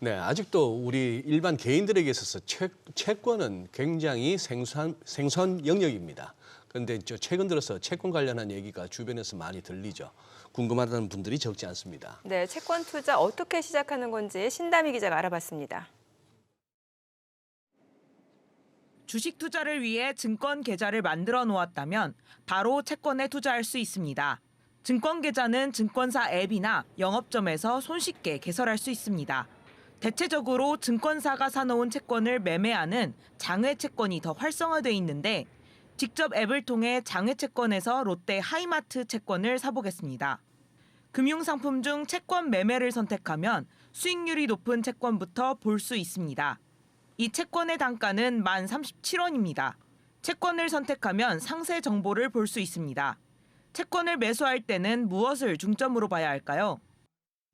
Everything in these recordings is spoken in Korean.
네, 아직도 우리 일반 개인들에게 있어서 채권은 굉장히 생소한 영역입니다. 그런데 최근 들어서 채권 관련한 얘기가 주변에서 많이 들리죠. 궁금하다는 분들이 적지 않습니다. 네, 채권 투자 어떻게 시작하는 건지 신다미 기자가 알아봤습니다. 주식 투자를 위해 증권 계좌를 만들어 놓았다면 바로 채권에 투자할 수 있습니다. 증권 계좌는 증권사 앱이나 영업점에서 손쉽게 개설할 수 있습니다. 대체적으로 증권사가 사놓은 채권을 매매하는 장외 채권이 더 활성화돼 있는데 직접 앱을 통해 장외 채권에서 롯데 하이마트 채권을 사보겠습니다. 금융상품 중 채권 매매를 선택하면 수익률이 높은 채권부터 볼 수 있습니다. 이 채권의 단가는 37,000원입니다. 채권을 선택하면 상세 정보를 볼 수 있습니다. 채권을 매수할 때는 무엇을 중점으로 봐야 할까요?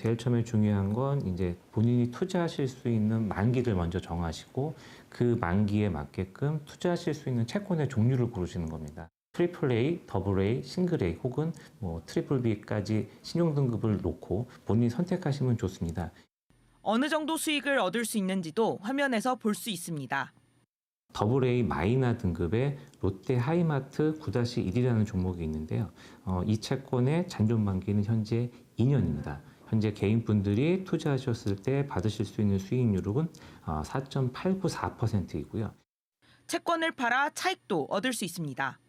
제일 처음에 중요한 건 이제 본인이 투자하실 수 있는 만기를 먼저 정하시고 그 만기에 맞게끔 투자하실 수 있는 채권의 종류를 고르시는 겁니다. 트리플 A, 더블 A, 싱글 A 혹은 트리플 B까지 신용 등급을 놓고 본인이 선택하시면 좋습니다. 어느 정도 수익을 얻을 수 있는지도 화면에서 볼 수 있습니다. 더블 A 마이너 등급의 롯데 하이마트 9-1이라는 종목이 있는데요. 이 채권의 잔존 만기는 현재 2년입니다. 현재 개인분들이 투자하셨을 때 받으실 수 있는 수익률은 4.894%이고요. 채권을 팔아 차익도 얻을 수 있습니다.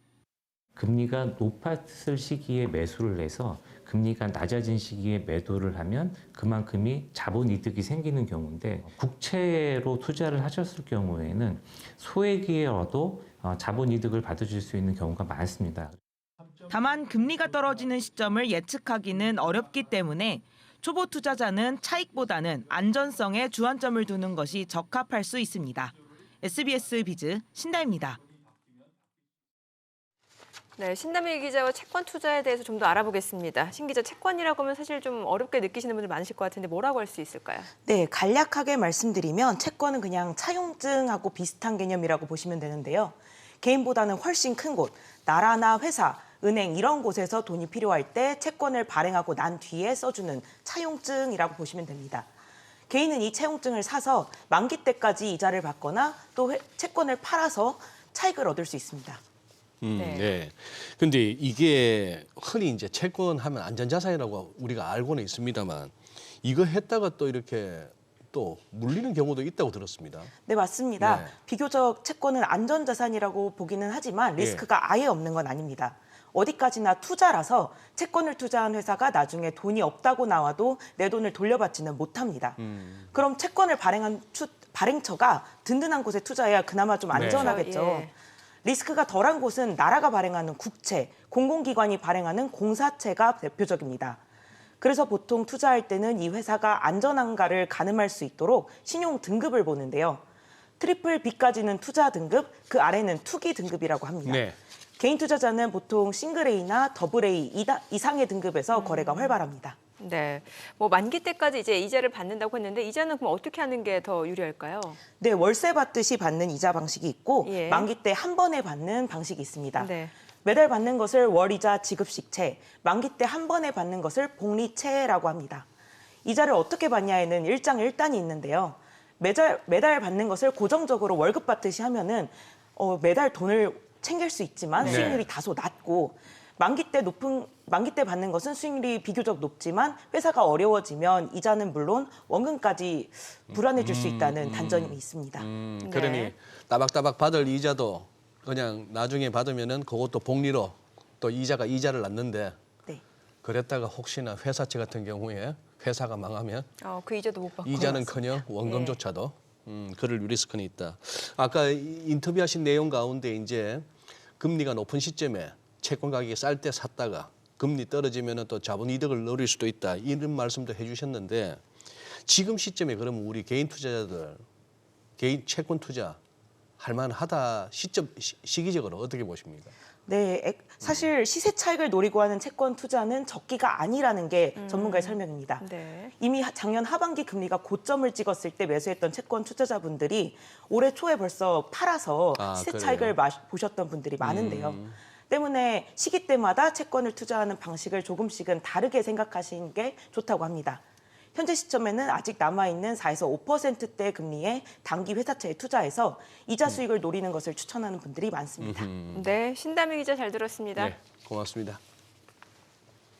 금리가 높았을 시기에 매수를 해서 금리가 낮아진 시기에 매도를 하면 그만큼이 자본 이득이 생기는 경우인데 국채로 투자를 하셨을 경우에는 소액이어도 자본 이득을 받으실 수 있는 경우가 많습니다. 다만 금리가 떨어지는 시점을 예측하기는 어렵기 때문에 초보 투자자는 차익보다는 안전성에 주안점을 두는 것이 적합할 수 있습니다. SBS 비즈 신다입니다. 네, 신다미 기자와 채권 투자에 대해서 좀 더 알아보겠습니다. 신 기자, 채권이라고 하면 사실 좀 어렵게 느끼시는 분들 많으실 것 같은데 뭐라고 할 수 있을까요? 네, 간략하게 말씀드리면 채권은 그냥 차용증하고 비슷한 개념이라고 보시면 되는데요. 개인보다는 훨씬 큰 곳, 나라나 회사, 은행 이런 곳에서 돈이 필요할 때 채권을 발행하고 난 뒤에 써주는 차용증이라고 보시면 됩니다. 개인은 이 차용증을 사서 만기 때까지 이자를 받거나 또 채권을 팔아서 차익을 얻을 수 있습니다. 네. 근데 이게 흔히 이제 채권 하면 안전자산이라고 우리가 알고는 있습니다만 이거 했다가 또 이렇게 또 물리는 경우도 있다고 들었습니다. 네, 맞습니다. 네. 비교적 채권은 안전자산이라고 보기는 하지만 리스크가 아예 없는 건 아닙니다. 어디까지나 투자라서 채권을 투자한 회사가 나중에 돈이 없다고 나와도 내 돈을 돌려받지는 못합니다. 그럼 채권을 발행한 발행처가 든든한 곳에 투자해야 그나마 좀 안전하겠죠. 예. 리스크가 덜한 곳은 나라가 발행하는 국채, 공공기관이 발행하는 공사채가 대표적입니다. 그래서 보통 투자할 때는 이 회사가 안전한가를 가늠할 수 있도록 신용 등급을 보는데요. 트리플 B까지는 투자 등급, 그 아래는 투기 등급이라고 합니다. 네. 개인 투자자는 보통 싱글 A나 더블 A 이상의 등급에서 거래가 활발합니다. 네, 뭐 만기 때까지 이제 이자를 받는다고 했는데 이자는 그럼 어떻게 하는 게 더 유리할까요? 네, 월세 받듯이 받는 이자 방식이 있고 예. 만기 때 한 번에 받는 방식이 있습니다. 네. 매달 받는 것을 월이자 지급식채, 만기 때 한 번에 받는 것을 복리채라고 합니다. 이자를 어떻게 받냐에는 일장일단이 있는데요. 매달 받는 것을 고정적으로 월급 받듯이 하면은 매달 돈을 챙길 수 있지만 네. 수익률이 다소 낮고 만기 때 받는 것은 수익률이 비교적 높지만 회사가 어려워지면 이자는 물론 원금까지 불안해질 수 있다는 단점이 있습니다. 그러니 네. 따박따박 받을 이자도 그냥 나중에 받으면은 그것도 복리로 또 이자를 낳는데 네. 그랬다가 혹시나 회사채 같은 경우에 회사가 망하면 그 이자도 못 받고. 이자는커녕 원금조차도 그럴 리스크는 있다. 아까 인터뷰하신 내용 가운데 이제 금리가 높은 시점에 채권 가격이 쌀 때 샀다가 금리 떨어지면 또 자본 이득을 노릴 수도 있다. 이런 말씀도 해주셨는데 지금 시점에 그러면 우리 개인 투자자들 개인 채권 투자 할 만하다 시기적으로 어떻게 보십니까? 네, 사실 시세 차익을 노리고 하는 채권 투자는 적기가 아니라는 게 전문가의 설명입니다. 네. 이미 작년 하반기 금리가 고점을 찍었을 때 매수했던 채권 투자자분들이 올해 초에 벌써 팔아서 시세 그래요? 차익을 보셨던 분들이 많은데요. 때문에 시기 때마다 채권을 투자하는 방식을 조금씩은 다르게 생각하시는 게 좋다고 합니다. 현재 시점에는 아직 남아있는 4에서 5%대 금리의 단기 회사채에 투자해서 이자 수익을 노리는 것을 추천하는 분들이 많습니다. 네, 신다미 기자 잘 들었습니다. 네, 고맙습니다.